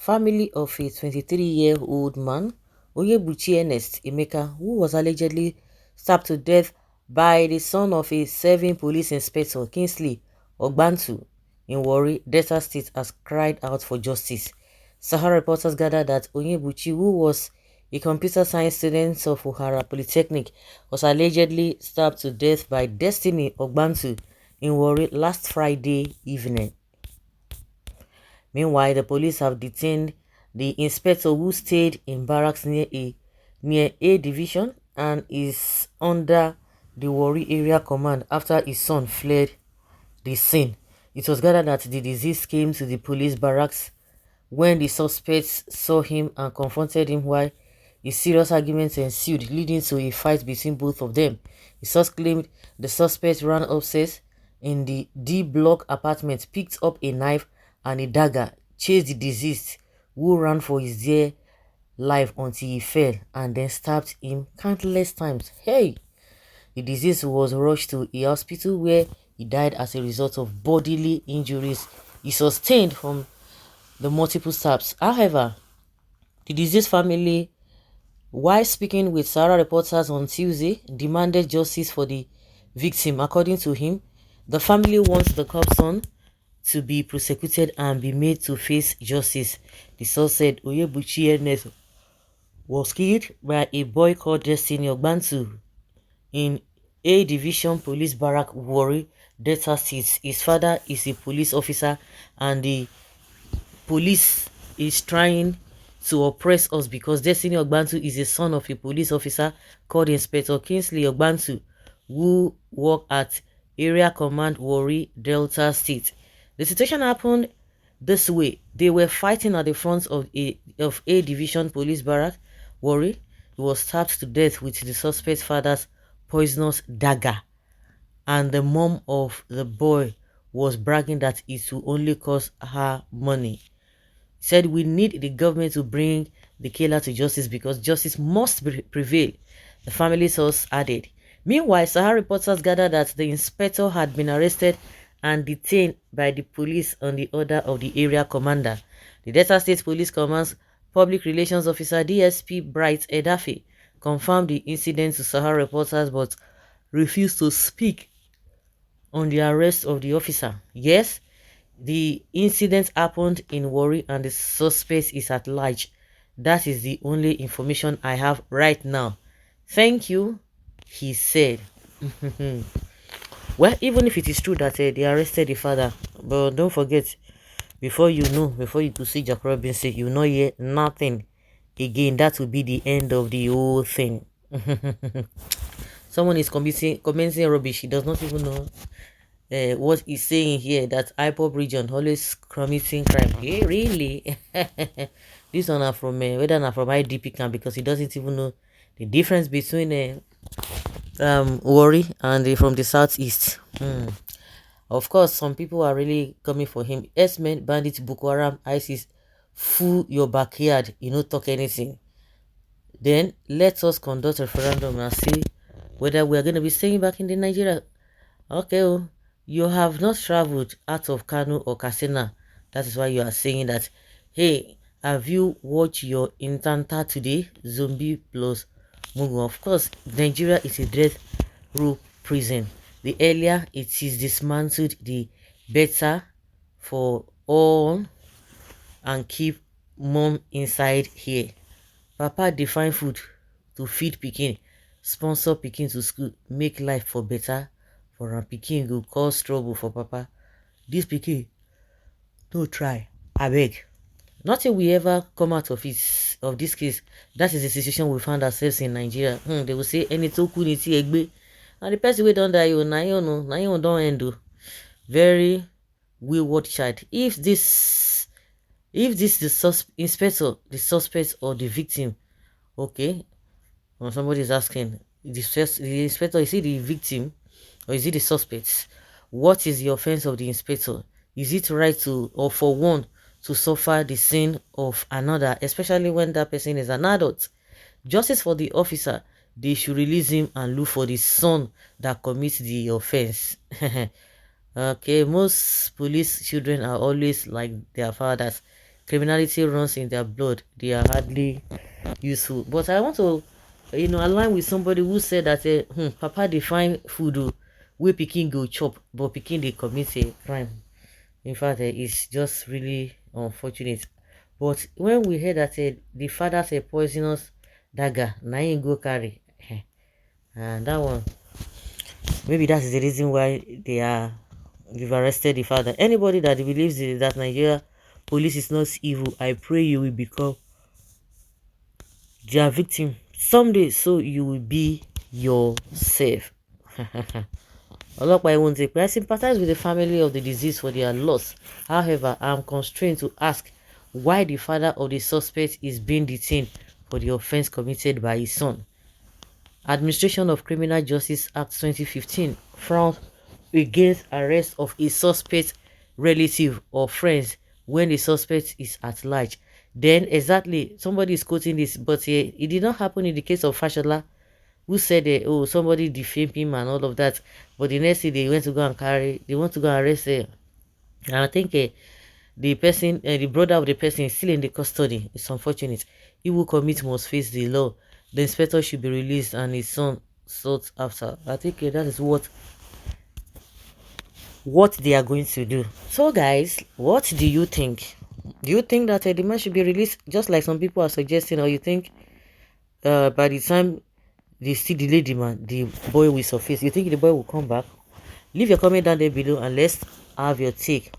family of a 23-year-old man, Onyebuchi Ernest Emeka, who was allegedly stabbed to death by the son of a serving police inspector, Kingsley Ogbantu, in Warri, Delta State, has cried out for justice. Sahara reporters gathered that Onyebuchi, who was a computer science student of Ohara Polytechnic, was allegedly stabbed to death by Destiny Ogbantu in Warri last Friday evening. Meanwhile, the police have detained the inspector who stayed in barracks near A Division and is under the Warri Area Command after his son fled the scene. It was gathered that the deceased came to the police barracks when the suspects saw him and confronted him, while a serious argument ensued, leading to a fight between both of them. The source claimed the suspect ran upstairs in the D block apartment, picked up a knife and a dagger, chased the deceased, who ran for his dear life until he fell, and then stabbed him countless times. Hey! The deceased was rushed to a hospital where he died as a result of bodily injuries he sustained from the multiple stabs. However, the deceased family, while speaking with Sahara reporters on Tuesday, demanded justice for the victim. According to him, the family wants the cop's son to be prosecuted and be made to face justice. The source said Onyebuchi Ernest was killed by a boy called Destiny Ogbantu in A Division Police Barrack, Warri, Delta State. His father is a police officer and the police is trying to oppress us because Destiny Ogbantu is a son of a police officer called Inspector Kingsley Ogbantu, who worked at Area Command Warri, Delta State. The situation happened this way. They were fighting at the front of A Division Police Barrack, Warri. He was stabbed to death with the suspect's father's poisonous dagger, and the mom of the boy was bragging that it will only cost her money. Said we need the government to bring the killer to justice because justice must prevail, the family source added. Meanwhile, Sahara reporters gathered that the inspector had been arrested and detained by the police on the order of the area commander. The Delta State Police Command's Public Relations Officer DSP Bright Edafe confirmed the incident to Sahara reporters but refused to speak on the arrest of the officer. Yes, the incident happened in Warri and the suspect is at large. That is the only information I have right now. Thank you, he said. Well, even if it is true that they arrested the father, but don't forget, before you could see Jack Robinson, you know hear nothing again. That will be the end of the whole thing. Someone is commenting rubbish. He does not even know what he's saying here, that IPOP region always committing crime. Hey, really? This one are from whether not from IDP camp, because he doesn't even know the difference between Warri and from the southeast. Of course, some people are really coming for him. S-men, bandits, Boko Haram, ISIS, fool your backyard. You don't talk anything. Then let us conduct a referendum and see whether we are going to be staying back in the Nigeria. Okay, you have not traveled out of Kano or Katsina. That is why you are saying that. Hey, have you watched your Intanta today? Zombie plus Mugu. Of course, Nigeria is a death row prison. The earlier it is dismantled, the better for all, and keep mom inside here. Papa define food to feed pikin, sponsor pikin to school, make life for better for our pikin go cause trouble for papa. This pikin no try, abeg. Nothing will ever come out of this case. That is the situation we found ourselves in Nigeria. They will say any tokunity egbe, and the person we don't die, you no, don't end. Very wayward child. If this the inspector, the suspect or the victim, okay, when somebody is asking, the inspector, is he the victim or is he the suspect? What is the offense of the inspector? Is it right to, or for one, to suffer the sin of another, especially when that person is an adult? Justice for the officer. They should release him and look for the son that commits the offense. Okay, most police children are always like their fathers. criminality runs in their blood, they are hardly useful. But I want to, align with somebody who said that papa dey find food wey pikin go chop, but pikin dey commit a crime. In fact, it's just really unfortunate. But when we hear that the father say poisonous dagger na him go carry, and that one, maybe that is the reason why they've arrested the father. Anybody that believes that Nigeria police is not evil, I pray you will become their victim someday, so you will be yourself. I sympathize with the family of the deceased for their loss. However, I am constrained to ask why the father of the suspect is being detained for the offense committed by his son. Administration of Criminal Justice Act 2015 frowns against arrest of a suspect relative or friends when the suspect is at large. Then exactly, somebody is quoting this, but it did not happen in the case of Fashola, who said oh, somebody defamed him and all of that, but the next day they want to go and arrest and I think the person, the brother of the person is still in the custody. It's unfortunate. He who commit must face the law. The inspector should be released and his son sought after. I think that is what they are going to do. So guys, what do you think? Do you think that the man should be released just like some people are suggesting, or you think by the time they still delay the man, the boy will surface? You think the boy will come back? Leave your comment down there below and let's have your take.